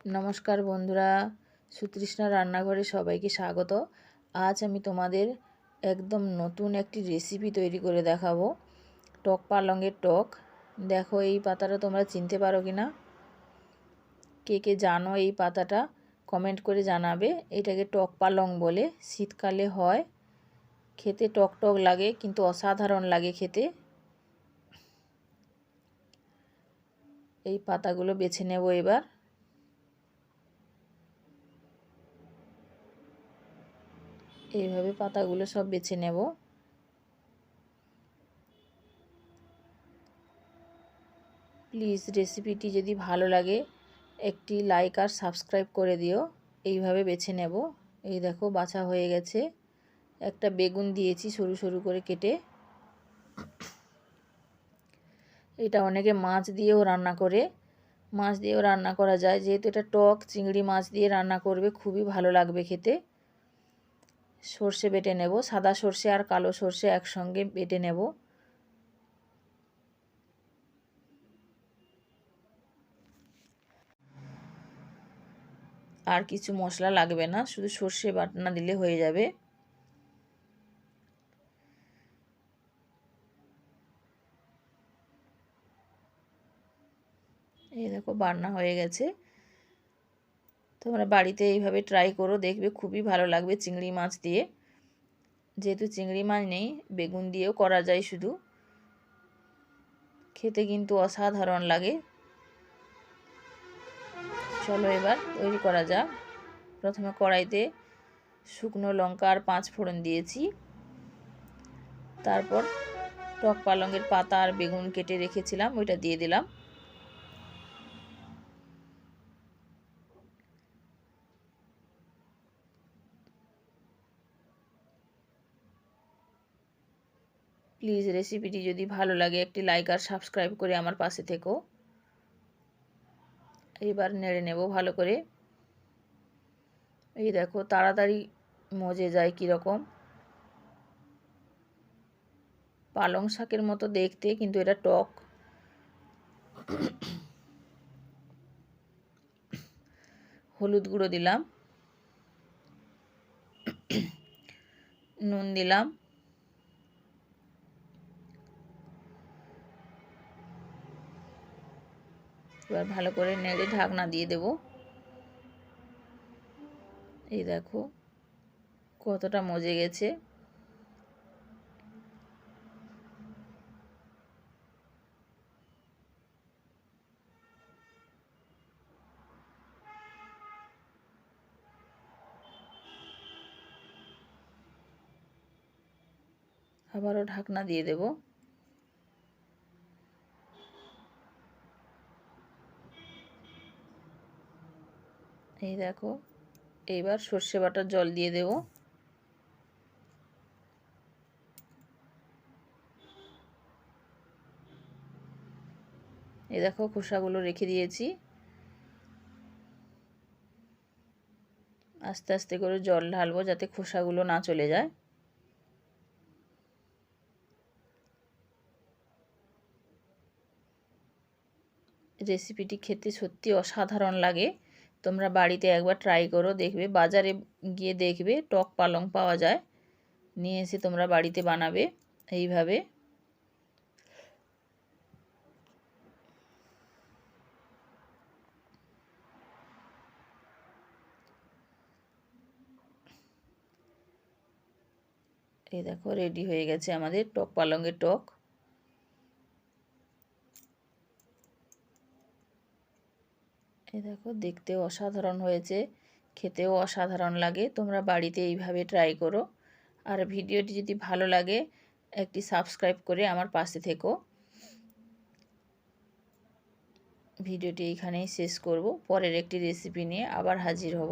নমস্কার বন্ধুরা, সুতৃষ্ণা রান্নাঘরে সবাইকে স্বাগত। আজ আমি তোমাদের একদম নতুন একটি রেসিপি তৈরি করে দেখাবো। টক পালংয়ের টক। দেখো এই পাতাটা তোমরা চিনতে পারো কি না, কে কে জানো এই পাতাটা কমেন্ট করে জানাবে। এটাকে টক পালং বলে, শীতকালে হয়, খেতে টক টক লাগে কিন্তু অসাধারণ লাগে খেতে। এই পাতাগুলো বেছে নেব এবার। এইভাবে পাতাগুলো সব বেছে নেব। প্লিজ রেসিপিটি যদি ভালো লাগে একটি লাইক আর সাবস্ক্রাইব করে দিও। এইভাবে বেছে নেব। এই দেখো বাছা হয়ে গেছে। একটা বেগুন দিয়েছি সরু সরু করে কেটে। এটা অনেকে মাছ দিয়েও রান্না করে, মাছ দিয়েও রান্না করা যায়। যেহেতু এটা টক, চিংড়ি মাছ দিয়ে রান্না করবে, খুবই ভালো লাগবে খেতে। সর্ষে বেটে নেব, সাদা সর্ষে আর কালো সর্ষে একসঙ্গে বেটে নেব। আর কিছু মশলা লাগবে না, শুধু সর্ষে বাটনা দিলে হয়ে যাবে। এই দেখো বাটনা হয়ে গেছে। তোমরা বাড়িতে এইভাবে ট্রাই করো, দেখবে খুবই ভালো লাগবে চিংড়ি মাছ দিয়ে। যেহেতু চিংড়ি মাছ নেই, বেগুন দিয়েও করা যায়, শুধু খেতে কিন্তু অসাধারণ লাগে। চলো এবার তৈরি করা যাক। প্রথমে কড়াইতে শুকনো লঙ্কা আর 5 ফোড়ন দিয়েছি। তারপর টক পালংয়ের পাতা আর বেগুন কেটে রেখেছিলাম, ওইটা দিয়ে দিলাম। প্লিজ রেসিপিটি যদি ভালো লাগে একটি লাইক আর সাবস্ক্রাইব করে আমার পাশে থেকো। এবার নেড়ে নেব ভালো করে। এই দেখো তাড়াতাড়ি মজে যায় কীরকম। পালং শাকের মতো দেখতে, কিন্তু এটা টক। হলুদ গুঁড়ো দিলাম, নুন দিলাম, এবার ভালো করে নেড়ে ঢাকনা দিয়ে দেব। এই দেখো কতটা মজে গেছে। আবারও ঢাকনা দিয়ে দেব। এই দেখো এইবার সর্ষে বাটার জল দিয়ে দেব। এই দেখো খোসাগুলো রেখে দিয়েছি। আস্তে আস্তে করে জল ঢালবো যাতে খোসাগুলো না চলে যায়। রেসিপিটি খেতে সত্যি অসাধারণ লাগে। তোমরা বাড়িতে একবার ট্রাই করো, দেখবে বাজারে গিয়ে দেখবে টক পালং পাওয়া যায়, নিয়ে এসে তোমরা বাড়িতে বানাবে এইভাবে। এই দেখো রেডি হয়ে গেছে আমাদের টক পালংয়ের টক। এই দেখো দেখতেও অসাধারণ হয়েছে, খেতেও অসাধারণ লাগে। তোমরা বাড়িতে এইভাবে ট্রাই করো। আর ভিডিওটি যদি ভালো লাগে একটি সাবস্ক্রাইব করে আমার পাশে থেকো। ভিডিওটি এখানেই শেষ করব। পরের একটি রেসিপি নিয়ে আবার হাজির হব।